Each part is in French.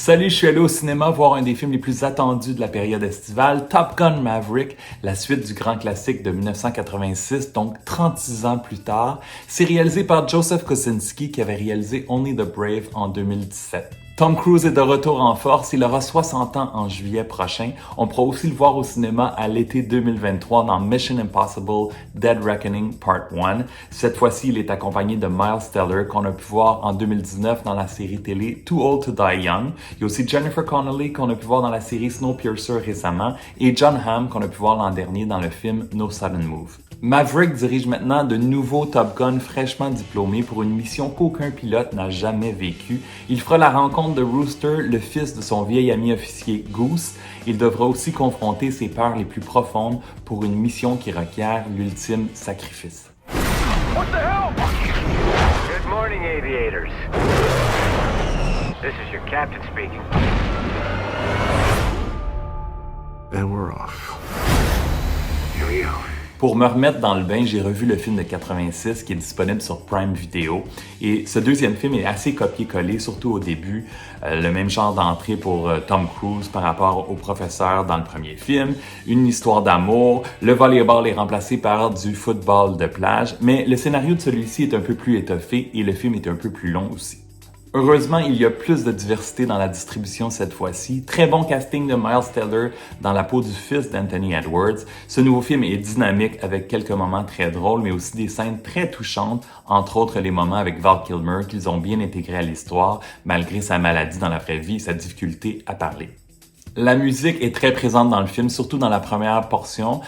Salut, je suis allé au cinéma voir un des films les plus attendus de la période estivale, Top Gun Maverick, la suite du grand classique de 1986, donc 36 ans plus tard. C'est réalisé par Joseph Kosinski qui avait réalisé Only the Brave en 2017. Tom Cruise est de retour en force, il aura 60 ans en juillet prochain. On pourra aussi le voir au cinéma à l'été 2023 dans Mission Impossible Dead Reckoning Part 1. Cette fois-ci, il est accompagné de Miles Teller qu'on a pu voir en 2019 dans la série télé Too Old to Die Young. Il y a aussi Jennifer Connelly qu'on a pu voir dans la série Snowpiercer récemment et Jon Hamm qu'on a pu voir l'an dernier dans le film No Sudden Move. Maverick dirige maintenant de nouveaux Top Gun fraîchement diplômés pour une mission qu'aucun pilote n'a jamais vécue. Il fera la rencontre de Rooster, le fils de son vieil ami officier Goose. Il devra aussi confronter ses peurs les plus profondes pour une mission qui requiert l'ultime sacrifice. What the hell? Good morning, aviators. This is your captain speaking. And we're off. Here we go. Pour me remettre dans le bain, j'ai revu le film de 86 qui est disponible sur Prime Video. Et ce deuxième film est assez copié-collé, surtout au début. Le même genre d'entrée pour Tom Cruise par rapport au professeur dans le premier film. Une histoire d'amour. Le volleyball est remplacé par du football de plage. Mais le scénario de celui-ci est un peu plus étoffé et le film est un peu plus long aussi. Heureusement, il y a plus de diversité dans la distribution cette fois-ci. Très bon casting de Miles Teller dans la peau du fils d'Anthony Edwards. Ce nouveau film est dynamique avec quelques moments très drôles, mais aussi des scènes très touchantes, entre autres les moments avec Val Kilmer qu'ils ont bien intégrés à l'histoire, malgré sa maladie dans la vraie vie et sa difficulté à parler. La musique est très présente dans le film, surtout dans la première portion.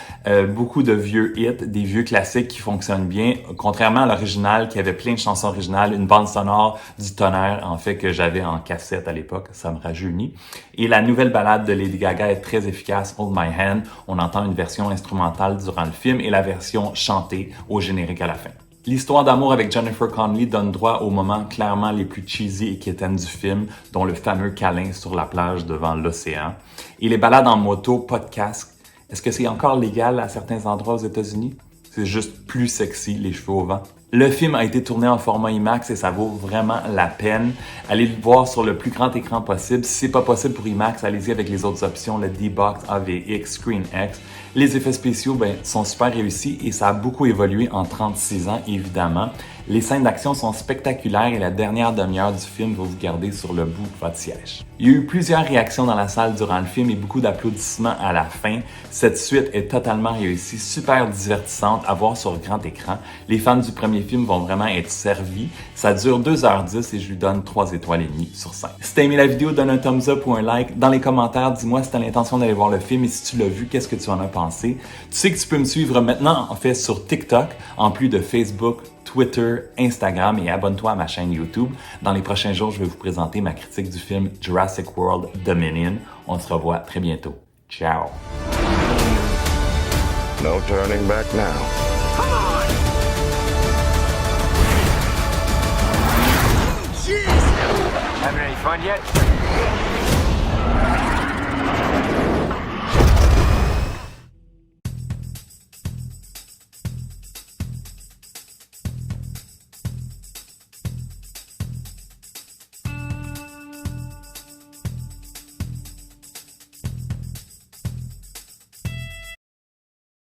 Beaucoup de vieux hits, des vieux classiques qui fonctionnent bien, contrairement à l'original qui avait plein de chansons originales, une bande sonore du tonnerre en fait que j'avais en cassette à l'époque, ça me rajeunit. Et la nouvelle ballade de Lady Gaga est très efficace, Hold My Hand. On entend une version instrumentale durant le film et la version chantée au générique à la fin. L'histoire d'amour avec Jennifer Connelly donne droit aux moments clairement les plus cheesy et quétaines du film, dont le fameux câlin sur la plage devant l'océan. Et les balades en moto, pas de casque. Est-ce que c'est encore légal à certains endroits aux États-Unis? C'est juste plus sexy, les cheveux au vent. Le film a été tourné en format IMAX et ça vaut vraiment la peine. Allez le voir sur le plus grand écran possible. Si c'est pas possible pour IMAX, allez-y avec les autres options, le D-Box, AVX, ScreenX. Les effets spéciaux sont super réussis et ça a beaucoup évolué en 36 ans, évidemment. Les scènes d'action sont spectaculaires et la dernière demi-heure du film va vous garder sur le bout de votre siège. Il y a eu plusieurs réactions dans la salle durant le film et beaucoup d'applaudissements à la fin. Cette suite est totalement réussie, super divertissante à voir sur grand écran. Les fans du premier film vont vraiment être servis. Ça dure 2h10 et je lui donne 3 étoiles et demie sur 5. Si t'as aimé la vidéo, donne un thumbs up ou un like. Dans les commentaires, dis-moi si t'as l'intention d'aller voir le film et si tu l'as vu, qu'est-ce que tu en as pensé. Tu sais que tu peux me suivre maintenant en fait sur TikTok, en plus de Facebook, Twitter, Instagram et abonne-toi à ma chaîne YouTube. Dans les prochains jours, je vais vous présenter ma critique du film Jurassic World Dominion. On se revoit très bientôt. Ciao! No turning back now. Come on! Jeez! Having any fun yet?